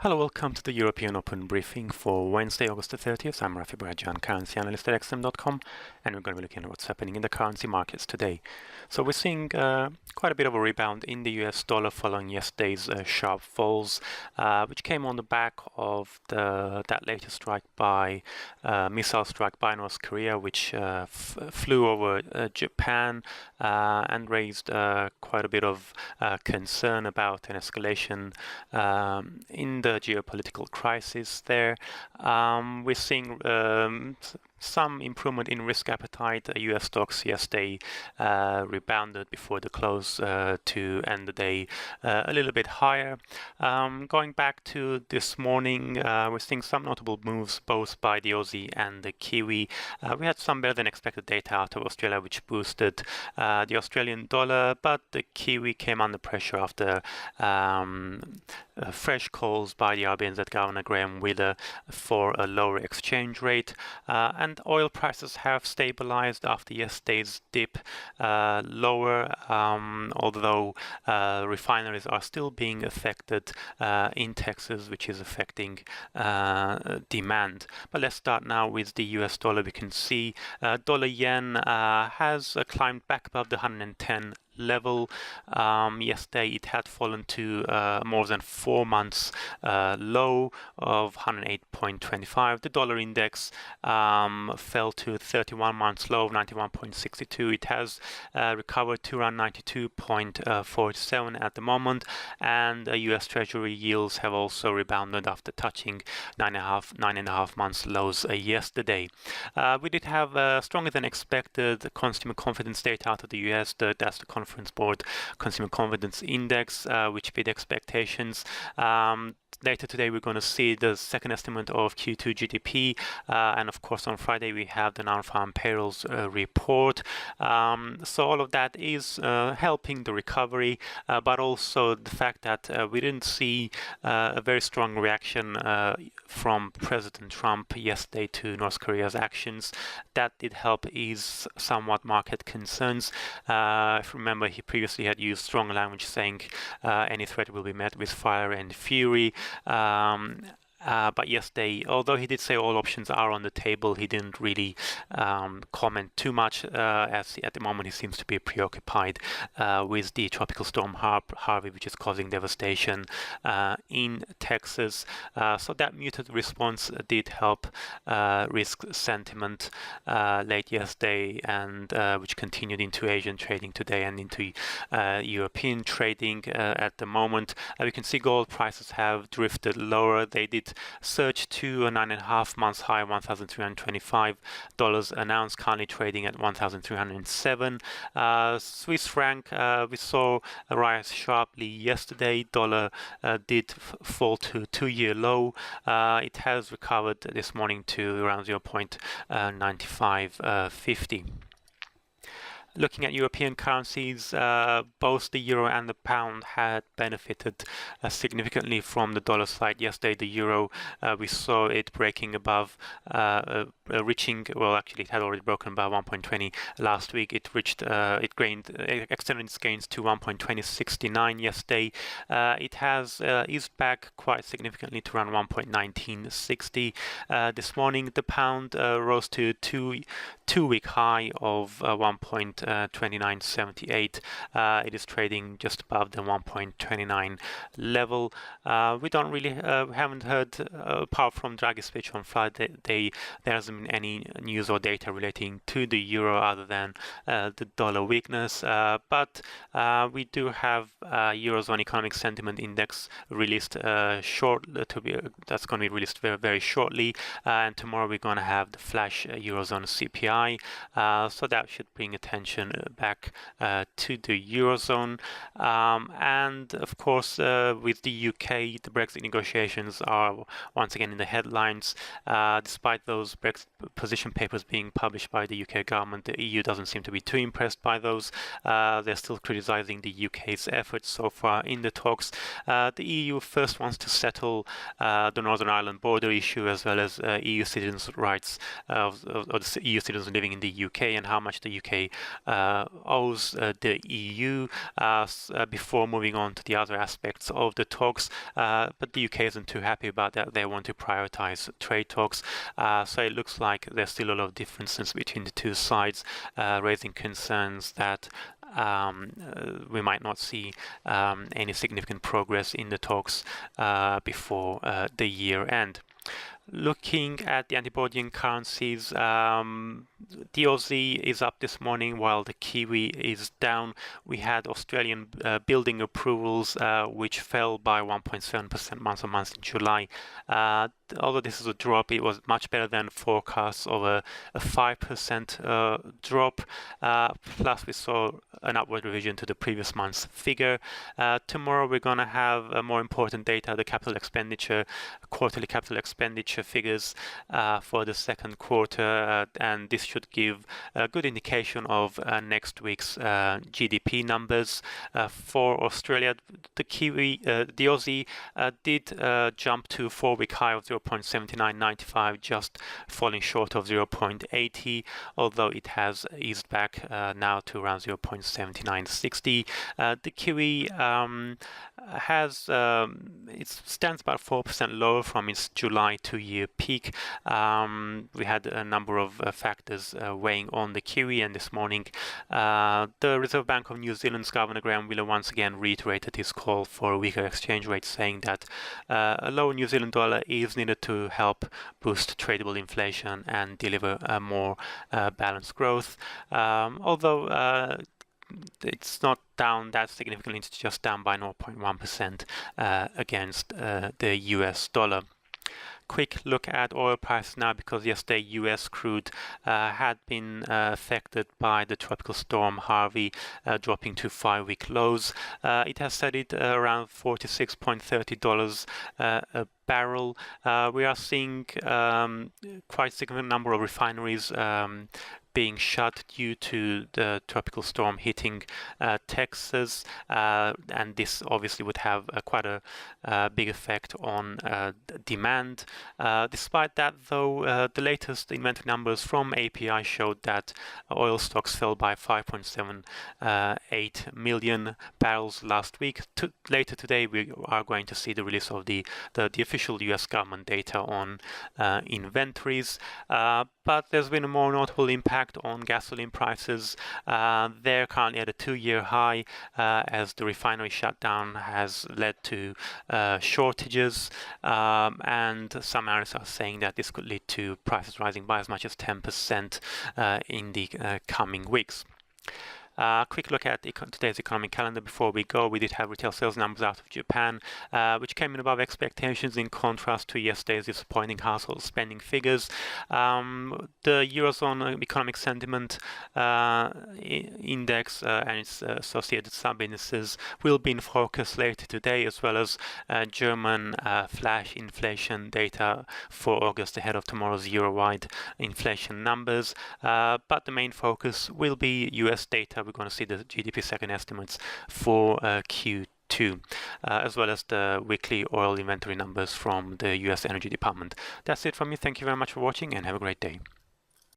Hello, welcome to the European Open briefing for Wednesday, August the 30th. I'm Rafi Brajan, currency analyst at xm.com, and we're going to be looking at what's happening in the currency markets today. So we're seeing quite a bit of a rebound in the US dollar following yesterday's sharp falls, which came on the back of that latest strike by missile strike by North Korea, which flew over Japan and raised quite a bit of concern about an escalation in the geopolitical crisis there. We're seeing some improvement in risk appetite. US stocks yesterday rebounded before the close to end the day a little bit higher. Going back to this morning, we're seeing some notable moves both by the Aussie and the Kiwi. We had some better than expected data out of Australia, which boosted the Australian dollar, but the Kiwi came under pressure after fresh calls by the RBNZ Governor Graham Wheeler for a lower exchange rate, and oil prices have stabilized after yesterday's dip lower, although refineries are still being affected in Texas, which is affecting demand. But let's start now with the US dollar. We can see dollar yen has climbed back above the 110 level. Yesterday it had fallen to more than 4 months low of 108.25. The dollar index fell to 31 months low of 91.62. It has recovered to around 92.47 at the moment, and US Treasury yields have also rebounded after touching 9.5 months lows yesterday. We did have stronger than expected consumer confidence data out of the US. That's the Conference Board Consumer Confidence Index, which beat expectations. Later today, we're going to see the second estimate of Q2 GDP, and of course on Friday we have the non-farm payrolls report. So all of that is helping the recovery, but also the fact that we didn't see a very strong reaction from President Trump yesterday to North Korea's actions. That did help ease somewhat market concerns. If you remember, he previously had used strong language saying any threat will be met with fire and fury. But yesterday, although he did say all options are on the table, he didn't really comment too much, as at the moment he seems to be preoccupied with the tropical storm Harvey, which is causing devastation in Texas. So that muted response did help risk sentiment late yesterday, and which continued into Asian trading today and into European trading at the moment. We can see gold prices have drifted lower. They did surge to a 9.5 months high, $1,325 an ounce, currently trading at 1,307. Swiss franc, we saw a rise sharply yesterday. Dollar did fall to two-year low. It has recovered this morning to around 0.9550. Looking at European currencies, both the euro and the pound had benefited significantly from the dollar side. Yesterday, the euro, we saw it breaking above, reaching, well, actually, it had already broken above 1.20 last week. It reached, extended its gains to 1.2069 yesterday. It has eased back quite significantly to around 1.1960 this morning. The pound rose to two-week high of 1.2978. It is trading just above the 1.29 level. We don't really haven't heard, apart from Draghi's speech on Friday, there hasn't been any news or data relating to the euro other than the dollar weakness. But we do have Eurozone Economic Sentiment Index released that's going to be released very, very shortly. And tomorrow we're going to have the flash Eurozone CPI. So that should bring attention back to the Eurozone. And of course, with the UK, the Brexit negotiations are once again in the headlines. Despite those Brexit position papers being published by the UK government, the EU doesn't seem to be too impressed by those. They're still criticizing the UK's efforts so far in the talks. The EU first wants to settle the Northern Ireland border issue, as well as EU citizens' rights of the EU citizens living in the UK, and how much the UK owes the EU before moving on to the other aspects of the talks. But the UK isn't too happy about that. They want to prioritize trade talks. So it looks like there's still a lot of differences between the two sides, raising concerns that we might not see any significant progress in the talks before the year end. Looking at the anti-Bodian currencies, the Aussie is up this morning while the Kiwi is down. We had Australian building approvals which fell by 1.7% month on month in July. Although this is a drop, it was much better than forecasts of a 5% drop. Plus, we saw an upward revision to the previous month's figure. Tomorrow, we're going to have more important data, the capital expenditure, quarterly capital expenditure figures for the second quarter, and this should give a good indication of next week's GDP numbers. For Australia, the Aussie did jump to 4-week high of 0.7995, just falling short of 0.80, although it has eased back now to around 0.7960. The Kiwi it stands about 4% lower from its July 2-year peak. We had a number of factors weighing on the Kiwi, and this morning the Reserve Bank of New Zealand's Governor Graham Wheeler once again reiterated his call for a weaker exchange rate, saying that a lower New Zealand dollar is needed to help boost tradable inflation and deliver a more balanced growth. Although it's not down that significantly, it's just down by 0.1% against the US dollar. Quick look at oil prices now, because yesterday US crude had been affected by the tropical storm Harvey, dropping to 5-week lows. It has steadied around $46.30 a barrel. We are seeing quite a significant number of refineries being shut due to the tropical storm hitting Texas, and this obviously would have quite a big effect on demand. Despite that, though, the latest inventory numbers from API showed that oil stocks fell by 5.78 million barrels last week. Later today, we are going to see the release of the official US government data on inventories. But there's been a more notable impact on gasoline prices. They're currently at a 2-year high as the refinery shutdown has led to shortages, and some analysts are saying that this could lead to prices rising by as much as 10% in the coming weeks. Quick look at today's economic calendar before we go. We did have retail sales numbers out of Japan, which came in above expectations in contrast to yesterday's disappointing household spending figures. The Eurozone economic sentiment index and its associated sub-indices will be in focus later today, as well as German flash inflation data for August ahead of tomorrow's Euro-wide inflation numbers. But the main focus will be US data. We're going to see the GDP second estimates for Q2, as well as the weekly oil inventory numbers from the US Energy Department. That's it from me. Thank you very much for watching, and have a great day.